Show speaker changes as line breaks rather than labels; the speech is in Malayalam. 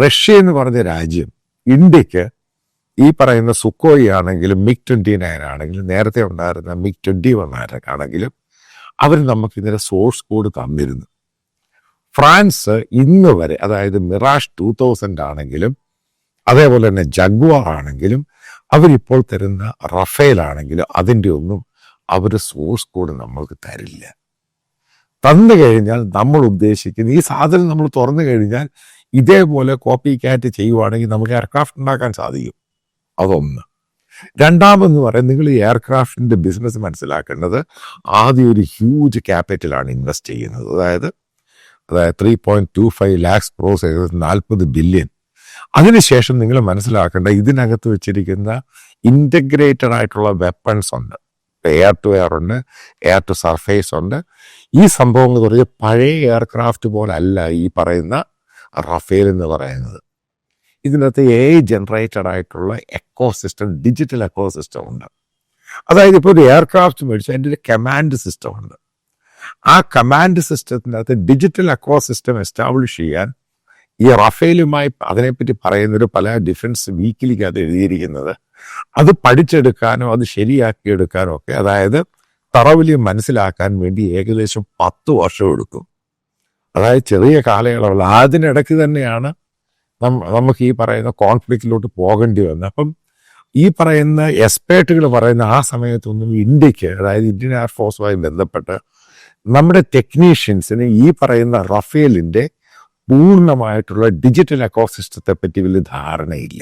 റഷ്യ എന്ന് പറഞ്ഞ രാജ്യം ഇന്ത്യക്ക് ഈ പറയുന്ന സുക്കോയി ആണെങ്കിലും MiG-29 ആണെങ്കിലും നേരത്തെ ഉണ്ടായിരുന്ന MiG-21 ആണെങ്കിലും അവർ നമുക്ക് ഇതിന്റെ സോഴ്സ് കോഡ് തന്നിരുന്നു. ഫ്രാൻസ് ഇന്ന് വരെ, അതായത് മിറാഷ് 2000 ആണെങ്കിലും അതേപോലെ തന്നെ ജഗ്വാർ ആണെങ്കിലും അവരിപ്പോൾ തരുന്ന റഫേൽ ആണെങ്കിലും അതിൻ്റെ ഒന്നും അവർ സോഴ്സ് കോഡ് നമ്മൾക്ക് തരില്ല. തന്നു കഴിഞ്ഞാൽ നമ്മൾ ഉദ്ദേശിക്കുന്ന ഈ സാധനം നമ്മൾ തുറന്നു കഴിഞ്ഞാൽ ഇതേപോലെ കോപ്പി ക്യാറ്റ് ചെയ്യുവാണെങ്കിൽ നമുക്ക് എയർക്രാഫ്റ്റ് ഉണ്ടാക്കാൻ സാധിക്കും. അതൊന്ന്. രണ്ടാമെന്ന് പറയുന്നത്, നിങ്ങൾ ഈ എയർക്രാഫ്റ്റിന്റെ ബിസിനസ് മനസ്സിലാക്കേണ്ടത് ആദ്യം ഒരു ഹ്യൂജ് ക്യാപിറ്റലാണ് ഇൻവെസ്റ്റ് ചെയ്യുന്നത്. അതായത് 3.25 lakhs crores, 40 ബില്യൺ. അതിനുശേഷം നിങ്ങൾ മനസ്സിലാക്കേണ്ട ഇതിനകത്ത് വെച്ചിരിക്കുന്ന ഇൻ്റഗ്രേറ്റഡ് ആയിട്ടുള്ള വെപ്പൺസ് ഉണ്ട്. എയർ ടു എയർ ഉണ്ട്, എയർ ടു സർഫേസ് ഉണ്ട്. ഈ സംഭവം എന്ന് പറഞ്ഞാൽ പഴയ എയർക്രാഫ്റ്റ് പോലെ അല്ല ഈ പറയുന്ന റഫേൽ എന്ന് പറയുന്നത്. ഇതിനകത്ത് AI ജനറേറ്റഡ് ആയിട്ടുള്ള എക്കോസിസ്റ്റം, ഡിജിറ്റൽ എക്കോസിസ്റ്റം ഉണ്ട്. അതായത് ഇപ്പോൾ ഒരു എയർക്രാഫ്റ്റ് മേടിച്ചാൽ അതിൻ്റെ ഒരു കമാൻഡ് സിസ്റ്റം ഉണ്ട്. ആ കമാൻഡ് സിസ്റ്റത്തിനകത്ത് ഡിജിറ്റൽ എക്കോസിസ്റ്റം എസ്റ്റാബ്ലിഷ് ചെയ്യാൻ ഈ റഫേലുമായി അതിനെപ്പറ്റി പറയുന്നൊരു പല ഡിഫൻസ് വീക്കിലിക്ക് അത് എഴുതിയിരിക്കുന്നത്, അത് പഠിച്ചെടുക്കാനോ അത് ശരിയാക്കിയെടുക്കാനോ ഒക്കെ, അതായത് തറവിലി മനസ്സിലാക്കാൻ വേണ്ടി ഏകദേശം 10 വർഷം എടുക്കും. അതായത് ചെറിയ കാലയളവിൽ. അതിനിടയ്ക്ക് തന്നെയാണ് നമുക്ക് ഈ പറയുന്ന കോൺഫ്ലിക്റ്റിലോട്ട് പോകേണ്ടി വന്നത്. അപ്പം ഈ പറയുന്ന എക്സ്പേർട്ടുകൾ പറയുന്ന ആ സമയത്തൊന്നും ഇന്ത്യക്ക്, അതായത് ഇന്ത്യൻ എയർഫോഴ്സുമായി ബന്ധപ്പെട്ട് നമ്മുടെ ടെക്നീഷ്യൻസിന് ഈ പറയുന്ന റഫേലിൻ്റെ പൂർണ്ണമായിട്ടുള്ള ഡിജിറ്റൽ എക്കോസിസ്റ്റത്തെ പറ്റി വലിയ ധാരണയില്ല.